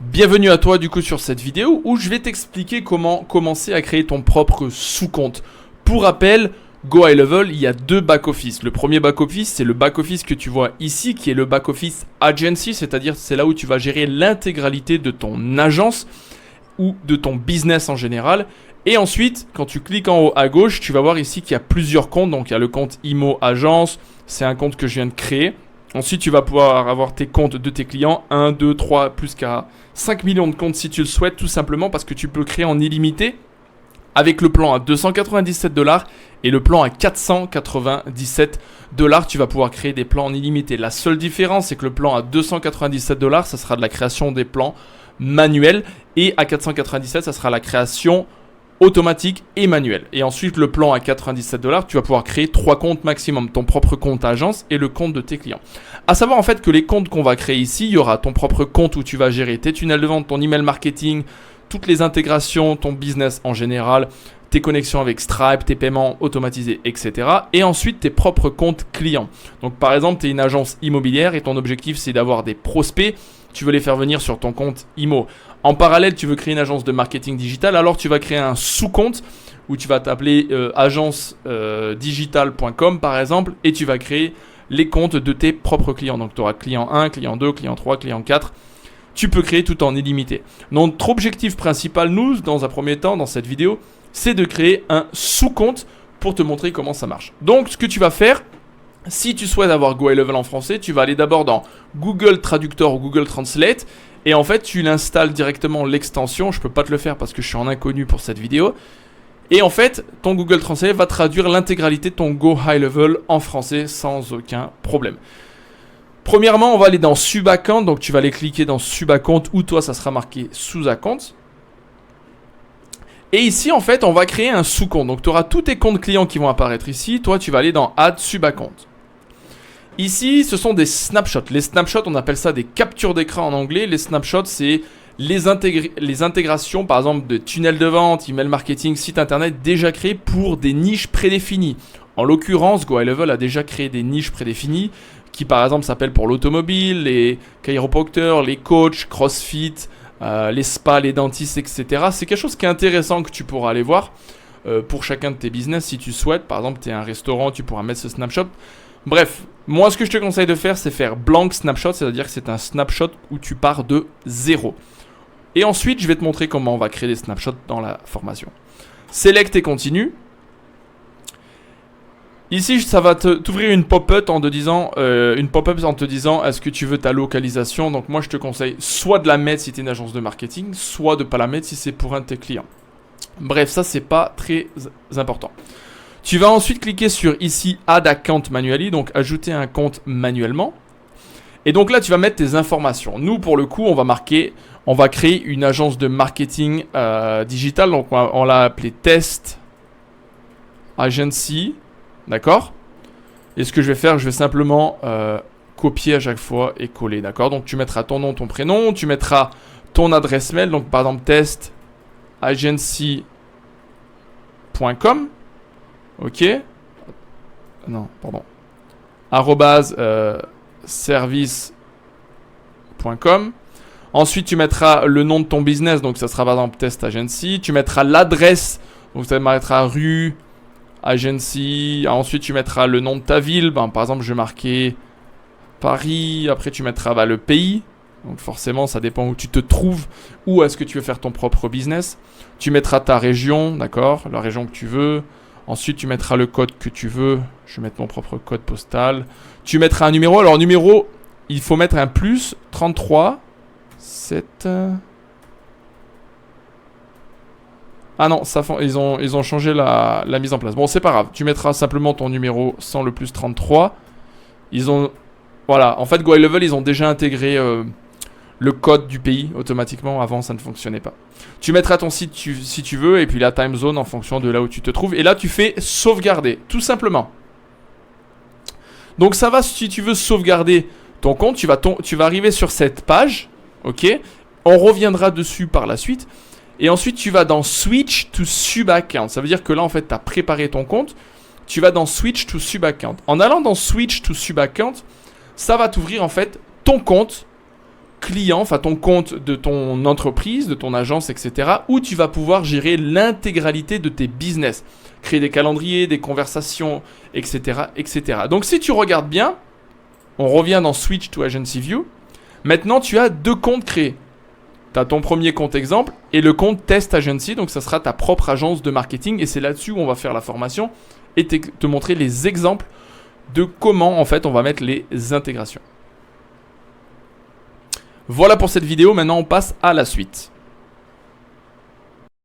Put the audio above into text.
Bienvenue à toi du coup sur cette vidéo où je vais t'expliquer comment commencer à créer ton propre sous-compte. Pour rappel, Go High Level, il y a deux back-office. Le premier back-office, c'est le back-office que tu vois ici qui est le back-office agency, c'est-à-dire c'est là où tu vas gérer l'intégralité de ton agence ou de ton business en général. Et ensuite, quand tu cliques en haut à gauche, tu vas voir ici qu'il y a plusieurs comptes. Donc il y a le compte IMO Agence, c'est un compte que je viens de créer. Ensuite, tu vas pouvoir avoir tes comptes de tes clients, 1, 2, 3, plus qu'à 5 millions de comptes si tu le souhaites, tout simplement parce que tu peux créer en illimité avec le plan à $297 et le plan à $497. Tu vas pouvoir créer des plans en illimité. La seule différence, c'est que le plan à $297, ça sera de la création des plans manuels et à 497, ça sera la création automatique et manuel. Et ensuite, le plan à $97, tu vas pouvoir créer 3 comptes maximum, ton propre compte agence et le compte de tes clients. À savoir en fait que les comptes qu'on va créer ici, il y aura ton propre compte où tu vas gérer tes tunnels de vente, ton email marketing, toutes les intégrations, ton business en général, tes connexions avec Stripe, tes paiements automatisés, etc. Et ensuite, tes propres comptes clients. Donc par exemple, tu es une agence immobilière et ton objectif, c'est d'avoir des prospects. Tu veux les faire venir sur ton compte IMO. En parallèle, tu veux créer une agence de marketing digital, alors tu vas créer un sous-compte où tu vas t'appeler agence-digital.com par exemple et tu vas créer les comptes de tes propres clients. Donc tu auras client 1, client 2, client 3, client 4. Tu peux créer tout en illimité. Notre objectif principal, nous, dans un premier temps, dans cette vidéo, c'est de créer un sous-compte pour te montrer comment ça marche. Donc ce que tu vas faire, si tu souhaites avoir Go High Level en français, tu vas aller d'abord dans Google Traductor ou Google Translate et en fait tu l'installes directement l'extension. Je ne peux pas te le faire parce que je suis en inconnu pour cette vidéo. Et en fait, ton Google Translate va traduire l'intégralité de ton Go High Level en français sans aucun problème. Premièrement, on va aller dans Sub-Account. Donc tu vas aller cliquer dans Sub-Account ou toi ça sera marqué Sous-Account. Et ici, en fait, on va créer un sous-compte. Donc, tu auras tous tes comptes clients qui vont apparaître ici. Toi, tu vas aller dans Add Sub-Account. Ici, ce sont des snapshots. Les snapshots, on appelle ça des captures d'écran en anglais. Les snapshots, c'est les intégrations, par exemple, de tunnels de vente, email marketing, site internet déjà créés pour des niches prédéfinies. En l'occurrence, Go High Level a déjà créé des niches prédéfinies qui, par exemple, s'appellent pour l'automobile, les chiropracteurs, les coachs, CrossFit, les spas, les dentistes, etc. C'est quelque chose qui est intéressant que tu pourras aller voir pour chacun de tes business si tu souhaites. Par exemple, tu es un restaurant, tu pourras mettre ce snapshot. Bref, moi ce que je te conseille de faire, c'est faire blank snapshot, c'est-à-dire que c'est un snapshot où tu pars de zéro. Et ensuite, je vais te montrer comment on va créer des snapshots dans la formation. Select et continue. Ici, ça va t'ouvrir une pop-up en te disant, est-ce que tu veux ta localisation. Donc moi, je te conseille soit de la mettre si tu es une agence de marketing, soit de ne pas la mettre si c'est pour un de tes clients. Bref, ça, c'est pas très important. Tu vas ensuite cliquer sur ici Add Account Manually, donc ajouter un compte manuellement. Et donc là, tu vas mettre tes informations. Nous, pour le coup, on va créer une agence de marketing digital. Donc on l'a appelé Test Agency. D'accord? Et ce que je vais faire, je vais simplement copier à chaque fois et coller. D'accord? Donc tu mettras ton nom, ton prénom, tu mettras ton adresse mail. Donc par exemple, testagency.com. Ok? Non, pardon. @service.com. Ensuite, tu mettras le nom de ton business. Donc ça sera par exemple Test Agency. Tu mettras l'adresse. Donc ça mettra rue Agency. Ensuite, tu mettras le nom de ta ville. Par exemple, je vais marquer Paris. Après, tu mettras le pays. Donc, forcément, ça dépend où tu te trouves. Où est-ce que tu veux faire ton propre business. Tu mettras ta région, d'accord? La région que tu veux. Ensuite, tu mettras le code que tu veux. Je vais mettre mon propre code postal. Tu mettras un numéro. Alors, numéro, il faut mettre un plus 33 7. Ah non, ils ont changé la mise en place. Bon, c'est pas grave. Tu mettras simplement ton numéro sans le plus 33. Voilà. En fait, Go High Level, ils ont déjà intégré le code du pays automatiquement. Avant, ça ne fonctionnait pas. Tu mettras ton site si tu veux et puis la time zone en fonction de là où tu te trouves. Et là, tu fais sauvegarder, tout simplement. Donc, ça va si tu veux sauvegarder ton compte. Tu vas arriver sur cette page. Ok. On reviendra dessus par la suite. Et ensuite, tu vas dans Switch to Sub-Account. Ça veut dire que là, en fait, tu as préparé ton compte. Tu vas dans Switch to Sub-Account. En allant dans Switch to Sub-Account, ça va t'ouvrir, en fait, ton compte client, enfin ton compte de ton entreprise, de ton agence, etc. où tu vas pouvoir gérer l'intégralité de tes business. Créer des calendriers, des conversations, etc., etc. Donc si tu regardes bien, on revient dans Switch to Agency View. Maintenant, tu as 2 comptes créés. Tu as ton premier compte exemple et le compte Test Agency. Donc ça sera ta propre agence de marketing et c'est là-dessus où on va faire la formation et te montrer les exemples de comment en fait on va mettre les intégrations. Voilà pour cette vidéo, maintenant on passe à la suite.